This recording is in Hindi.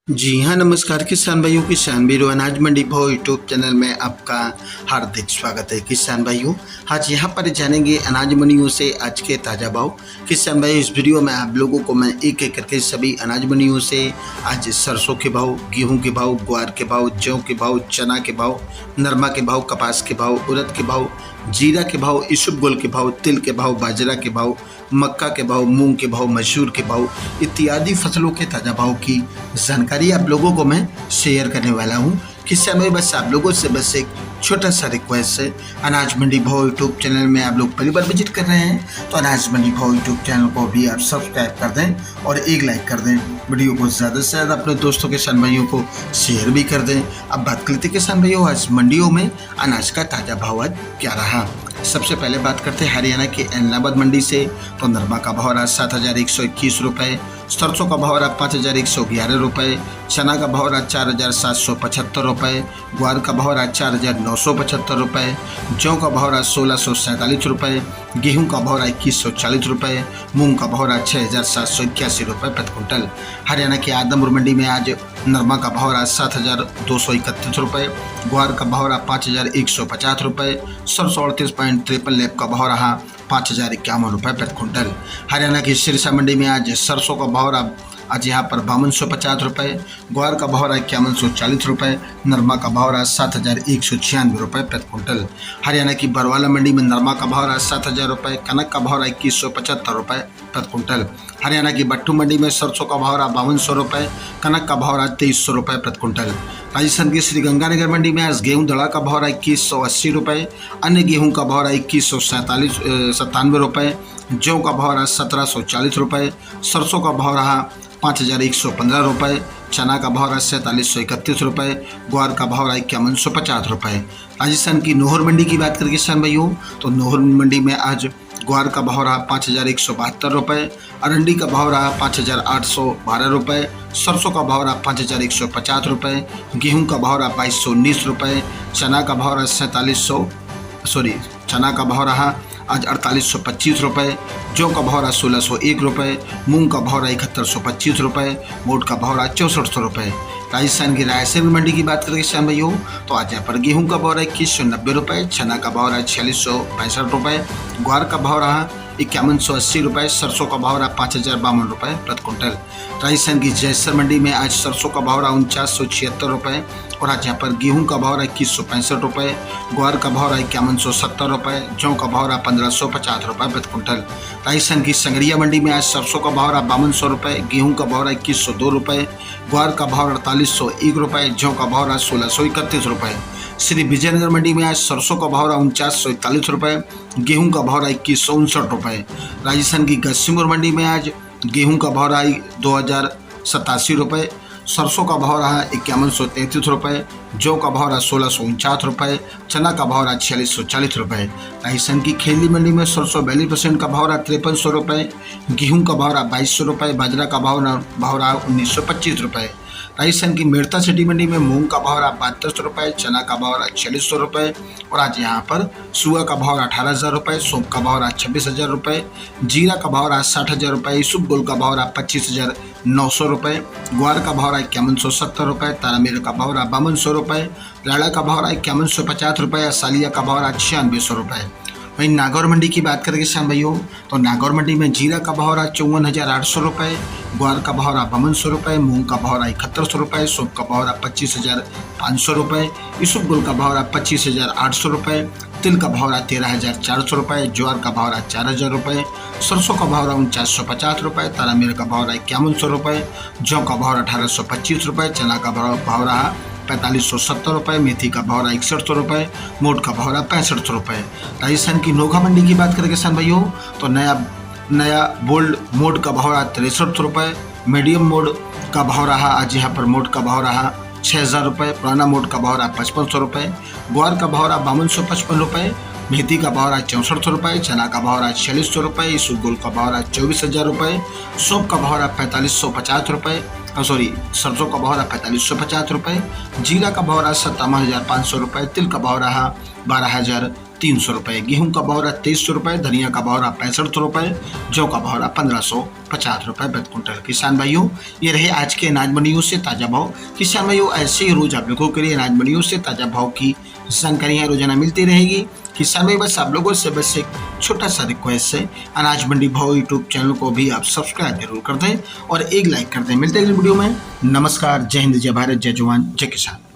जी हाँ, नमस्कार किसान भाइयों, किसान वीरों, अनाज मंडी भाव यूट्यूब चैनल में आपका हार्दिक स्वागत है। किसान भाइयों, आज यहाँ पर जानेंगे अनाज मंडियों से आज के ताज़ा भाव। किसान भाइयों, इस वीडियो में आप लोगों को मैं एक एक करके सभी अनाज मंडियों से आज सरसों के भाव, गेहूं के भाव, ग्वार के भाव, जौ के भाव, चना के भाव, नरमा के भाव, कपास के भाव, उड़द के भाव, जीरा के भाव, इसबगोल के भाव, तिल के भाव, बाजरा के भाव, मक्का के भाव, मूंग के भाव, मसूर के भाव इत्यादि फसलों के ताज़ा भाव की जानकारी आप लोगों को मैं शेयर करने वाला हूं। किसान भाई, बस आप लोगों से बस एक छोटा सा रिक्वेस्ट है, अनाज मंडी भाव यूट्यूब चैनल में आप लोग पहली बार विजिट कर रहे हैं तो अनाज मंडी भाव यूट्यूब चैनल को भी आप सब्सक्राइब कर दें और एक लाइक कर दें। वीडियो को ज़्यादा से ज़्यादा अपने दोस्तों किसान भाइयों को शेयर भी कर दें। अब बात करते हैं किसान भाइयों, आज मंडियों में अनाज का ताज़ा भाव आज क्या रहा। सबसे पहले बात करते हैं हरियाणा के एलनाबाद मंडी से। तो नरमा का भाव रहा 7,121 रुपये, सरसों का भाव रहा 5,111 रुपये, चना का भाव रहा 4,775 रुपये, ग्वार का भाव रहा 4,975 रुपये, जौ का भाव रहा 1,647 रुपये, गेहूं का भाव रहा 2,140 रुपये, मूंग का भाव रहा 6,781 रुपये प्रति क्विंटल। हरियाणा के आदमपुर मंडी में आज नरमा का भाव रहा 7,231 रुपये, ग्वार का भाव रहा 5,150 रुपये, सरसों 38.53 लैब का भाव रहा 5,051 रुपये प्रति क्विंटल। हरियाणा की सिरसा मंडी में आज सरसों का भाव रहा आज यहाँ पर 5,250 रुपये, ग्वार का भाव रहा 5,140 रुपये, नरमा का भाव रहा 7,196 रुपये प्रति क्विंटल। हरियाणा की बरवाला मंडी में नरमा का भाव रहा 7,000 रुपये, कनक का भाव रहा 2,175 रुपये प्रति क्विंटल। हरियाणा की बट्टू मंडी में सरसों का भाव रहा 5,200 रुपये, कनक का भाव रहा 2,300 रुपये प्रति क्विंटल। राजस्थान की श्रीगंगानगर मंडी में आज गेहूं दड़ा का भाव रहा 2,180 रुपये, अन्य गेहूं का भाव रहा 2,197 रुपये, जौ का भाव रहा 1,740 रुपये, सरसों का भाव रहा 5,115 रुपये, चना का भाव रहा 4,731 रुपये, ग्वार का भाव रहा 5,150 रुपये। राजस्थान की नोहर मंडी की बात करें किसान भाइयों, तो नोहर मंडी में आज ग्वार का भाव रहा 5,172 रुपये, अरंडी का भाव रहा 5,812 रुपये, सरसों का भाव रहा 5,150 रुपये, गेहूं का भाव रहा 2,219 रुपये, चना का भाव रहा आज 4,825 रुपये, जौ का भाव रहा 1,601 रुपये, मूंग का भाव रहा 7,125 रुपये, मोट का भाव रहा 6,400 रुपये। राजस्थान की रायसेन मंडी की बात करें किसान भाइयों, तो आज यहाँ पर गेहूं का भाव रहा 2,190 रुपये, चना का भाव रहा 4,665 रुपये, ग्वार का भाव रहा 5,180 रुपये, सरसों का भाव रहा 5,052 रुपये प्रति क्विंटल। राजस्थान की जैसर मंडी में आज सरसों का भाव रहा 4,976 रुपये और आज यहाँ पर गेहूं का भाव रहा 2,165 रुपये, ग्वार का भाव रहा 5,170 रुपये, जौ का भाव रहा 1,550 रुपये प्रति क्विंटल। राजस्थान की संगरिया मंडी में आज सरसों का भाव रहा 5,200 रुपये, गेहूं का भाव रहा 2,102 रुपये, ग्वार का भाव 4,801 रुपये, जौ का भाव रहा 1,631 रुपये। श्री विजयनगर मंडी में आज सरसों का भाव रहा 4,941 रुपये, गेहूं का भाव रहा 2,159 रुपये। राजस्थान की गस्सीपुर मंडी में आज गेहूं का भाव रहा 2,087 रुपये, सरसों का भाव रहा 5,133 रुपये, जौ का भाव रहा 1,649 रुपये, चना का भाव रहा 4,640 रुपये। राजस्थान की खेली मंडी में सरसों 42% का भाव रहा 5,300 रुपये, गेहूं का भाव रहा 2,200 रुपये, बाजरा का भाव रहा 1,925 रुपये। राजस्थान की मेड़ता सिटी मंडी में मूंग का भाव रहा 72 रुपये, चना का भाव रहा 4,600 रुपये और आज यहाँ पर सुआ का भाव रहा 18,000 रुपये, सौंफ का भाव रहा 26,000 रुपये, जीरा का भाव रहा 60,000 रुपये, इसबगोल का भाव रहा 25,900 रुपये, ग्वार का भाव रहा 5,170 रुपये, तारामीर का भाव रहा 5,200 रुपये, राड़ा का भाव रहा 5,150 रुपये, सालिया का भाव रहा 9,600 रुपये। वहीं नागौर मंडी की बात करें किसान भाइयों, तो नागौर मंडी में जीरा का भाव रहा 54,800 रुपये, ग्वार का भाव रहा 5,200 रुपये, मूंग का भाव रहा 7100 रुपये, सौंफ का भाव रहा 25,500 रुपये, इसबगोल का भाव रहा 25,800 रुपये, तिल का भाव रहा 13,400 रुपये, ज्वार का भाव रहा 4,000 रुपये, सरसों का भाव रहा 450 रुपये, तारामीर का भाव रहा 5100 रुपये, जौ का भाव रहा 1,825 रुपये, चना का भाव रहा 4,570 रुपये, मेथी का भाव रहा 6,100 रुपये, मोट का भाव रहा 6500 रुपये। राजस्थान की नोखा मंडी की बात करें किसान भाइयों, तो नया बोल्ड मोड का भाव रहा 63 रुपये, मीडियम मोड का भाव रहा आज यहाँ पर मोड का भाव रहा 6,000 रुपये, पुराना मोड का भाव रहा 5,500 रुपये, ग्वार का भाव रहा 5,255 रुपये, मेथी का भाव रहा 6400 रुपये, चना का भाव रहा 4,600 रुपये, इसबगोल का भाव रहा 24,000 रुपये, सौंफ का भाव रहा 4,550 रुपये, सरसों का भाव रहा 4,550 रुपये, जीरा का भाव रहा 57,500 रुपये, तिल का भाव रहा 12,000 300 रुपये, गेहूं का भाव रहा 2300 रुपये, धनिया का भाव रहा 65 रुपये, जौ का भाव रहा 1550 रुपये प्रति क्विंटल। किसान भाइयों, ये रहे आज के अनाज मंडियों से ताज़ा भाव। किसान भाइयों, ऐसे ही रोज आप लोगों के लिए अनाज मंडियों से ताज़ा भाव की जानकारियाँ रोजाना मिलती रहेगी। किसान भाई, बस आप लोगों से बस एक छोटा सा रिक्वेस्ट है, अनाज मंडी भाव यूट्यूब चैनल को भी आप सब्सक्राइब जरूर कर दें और एक लाइक कर दें। मिलते हैं अगली वीडियो में। नमस्कार, जय हिंद, जय भारत, जय जवान, जय किसान।